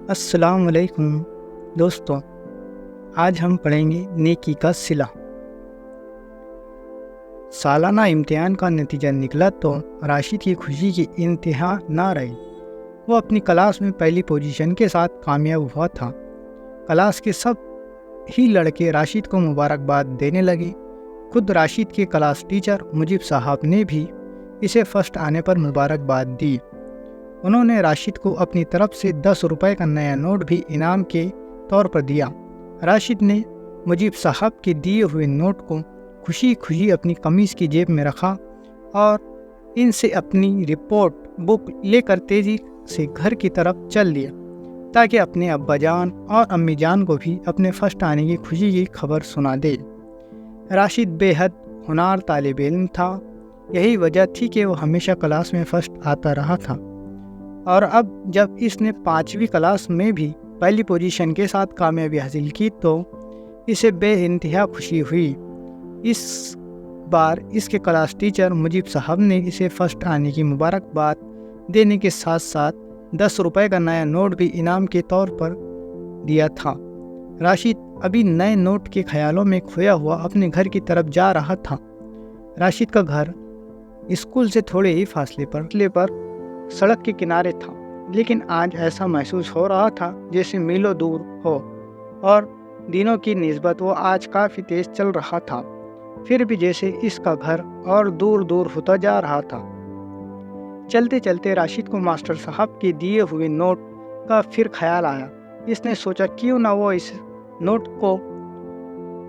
السلام علیکم دوستوں، آج ہم پڑھیں گے نیکی کا صلہ۔ سالانہ امتحان کا نتیجہ نکلا تو راشد کی خوشی کی انتہا نہ رہی۔ وہ اپنی کلاس میں پہلی پوزیشن کے ساتھ کامیاب ہوا تھا۔ کلاس کے سب ہی لڑکے راشد کو مبارکباد دینے لگے۔ خود راشد کے کلاس ٹیچر مجیب صاحب نے بھی اسے فرسٹ آنے پر مبارکباد دی۔ انہوں نے راشد کو اپنی طرف سے 10 روپے کا نیا نوٹ بھی انعام کے طور پر دیا۔ راشد نے مجیب صاحب کے دیے ہوئے نوٹ کو خوشی اپنی قمیض کی جیب میں رکھا اور ان سے اپنی رپورٹ بک لے کر تیزی سے گھر کی طرف چل دیا تاکہ اپنے ابا جان اور امی جان کو بھی اپنے فرسٹ آنے کی خوشی کی خبر سنا دے۔ راشد بے حد ہونہار طالب علم تھا۔ یہی وجہ تھی کہ وہ ہمیشہ کلاس میں فرسٹ آتا رہا تھا، اور اب جب اس نے 5ویں کلاس میں بھی پہلی پوزیشن کے ساتھ کامیابی حاصل کی تو اسے بے انتہا خوشی ہوئی۔ اس بار اس کے کلاس ٹیچر مجیب صاحب نے اسے فرسٹ آنے کی مبارکباد دینے کے ساتھ ساتھ 10 روپے کا نیا نوٹ بھی انعام کے طور پر دیا تھا۔ راشد ابھی نئے نوٹ کے خیالوں میں کھویا ہوا اپنے گھر کی طرف جا رہا تھا۔ راشد کا گھر اسکول سے تھوڑے ہی فاصلے پر سڑک کے کنارے تھا، لیکن آج ایسا محسوس ہو رہا تھا جیسے میلوں دور ہو، اور دنوں کی نسبت وہ آج کافی تیز چل رہا تھا، پھر بھی جیسے اس کا گھر اور دور دور ہوتا جا رہا تھا۔ چلتے چلتے راشد کو ماسٹر صاحب کے دیے ہوئے نوٹ کا پھر خیال آیا۔ اس نے سوچا کیوں نہ وہ اس نوٹ کو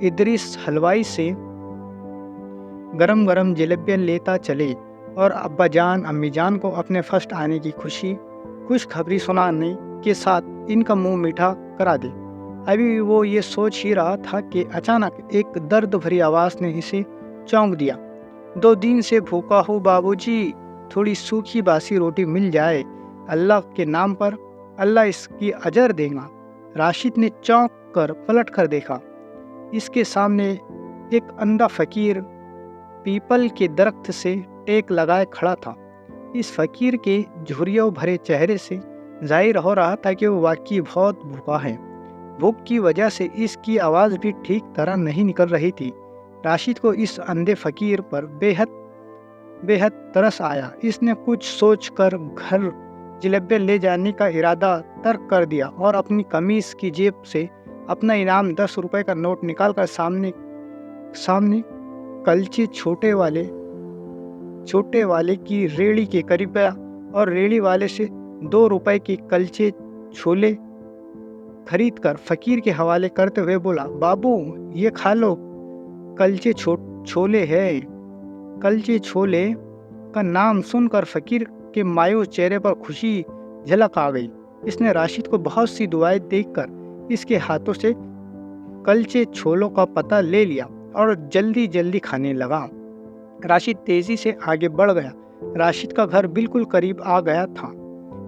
ادریس حلوائی سے گرم گرم جلیبیاں لیتا چلے اور ابا جان امی جان کو اپنے فرسٹ آنے کی خوشخبری سنانے کے ساتھ ان کا منہ میٹھا کرا دے۔ ابھی وہ یہ سوچ ہی رہا تھا کہ اچانک ایک درد بھری آواز نے اسے چونک دیا۔ 2 دن سے بھوکا ہوں بابو جی، تھوڑی سوکھی باسی روٹی مل جائے، اللہ کے نام پر، اللہ اس کی اجر دے گا۔ راشد نے چونک کر پلٹ کر دیکھا۔ اس کے سامنے ایک اندھا فقیر پیپل کے درخت سے ٹیک لگائے کھڑا تھا۔ اس فقیر کے جھریوں بھرے چہرے سے ظاہر ہو رہا تھا کہ وہ واقعی بہت بھوکا ہے۔ بھوک کی وجہ سے اس کی آواز بھی ٹھیک طرح نہیں نکل رہی تھی۔ راشد کو اس اندھے فقیر پر بے حد ترس آیا۔ اس نے کچھ سوچ کر گھر جلیبیاں لے جانے کا ارادہ ترک کر دیا اور اپنی قمیض کی جیب سے اپنا انعام 10 روپے کا نوٹ نکال کر سامنے کلچے چھوٹے والے کی ریڑھی کے قریب گیا اور ریڑھی والے سے 2 روپے کے کلچے چھولے خرید کر فقیر کے حوالے کرتے ہوئے بولا، بابو یہ کھا لو، کلچے چھولے ہے۔ کلچے چھولے کا نام سن کر فقیر کے مایوس چہرے پر خوشی جھلک آ گئی۔ اس نے راشد کو بہت سی دعائیں دیکھ کر اس کے ہاتھوں سے کلچے چھولوں کا پتہ لے لیا اور جلدی کھانے لگا۔ راشد تیزی سے آگے بڑھ گیا۔ راشد کا گھر بالکل قریب آ گیا تھا،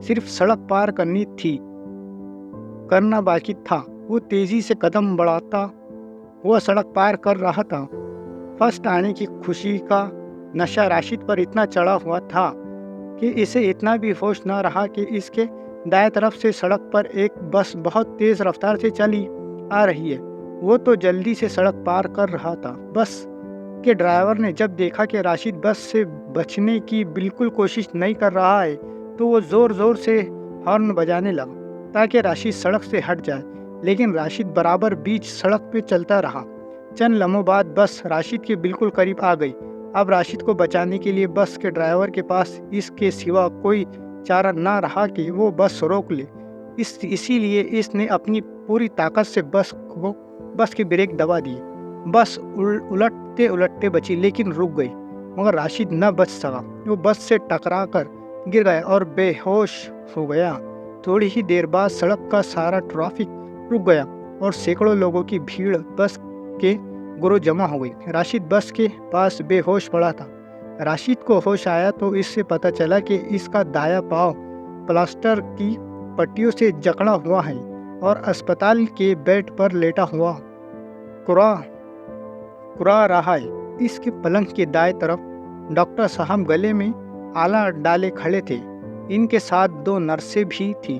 صرف سڑک پار کرنا باقی تھا۔ وہ تیزی سے قدم بڑھاتا ہوا سڑک پار کر رہا تھا۔ فرسٹ آنے کی خوشی کا نشہ راشد پر اتنا چڑھا ہوا تھا کہ اسے اتنا بھی ہوش نہ رہا کہ اس کے دائیں طرف سے سڑک پر ایک بس بہت تیز رفتار سے چلی آ رہی ہے۔ وہ تو جلدی سے سڑک پار کر رہا تھا۔ بس کے ڈرائیور نے جب دیکھا کہ راشد بس سے بچنے کی بالکل کوشش نہیں کر رہا ہے تو وہ زور سے ہارن بجانے لگا تاکہ راشد سڑک سے ہٹ جائے، لیکن راشد برابر بیچ سڑک پہ چلتا رہا۔ چند لمحوں بعد بس راشد کے بالکل قریب آ گئی۔ اب راشد کو بچانے کے لیے بس کے ڈرائیور کے پاس اس کے سوا کوئی چارہ نہ رہا کہ وہ بس روک لے۔ اسی لیے اس نے اپنی پوری طاقت سے بس کی بریک دبا دی۔ بس الٹتے بچی لیکن رک گئی، مگر راشد نہ بچ سکا۔ وہ بس سے ٹکرا کر گر گیا اور بے ہوش ہو گیا۔ تھوڑی ہی دیر بعد سڑک کا سارا ٹریفک رک گیا اور سینکڑوں لوگوں کی بھیڑ بس کے گروہ جمع ہو گئی۔ راشد بس کے پاس بے ہوش پڑا تھا۔ راشد کو ہوش آیا تو اس سے پتہ چلا کہ اس کا دایاں پاؤں پلاسٹر کی پٹیوں سے جکڑا ہوا ہے اور اسپتال کے بیڈ پر لیٹا ہوا کرا رہا ہے۔ اس کے پلنگ کے دائیں طرف ڈاکٹر صاحب گلے میں آلہ ڈالے کھڑے تھے۔ ان کے ساتھ 2 نرسیں بھی تھیں۔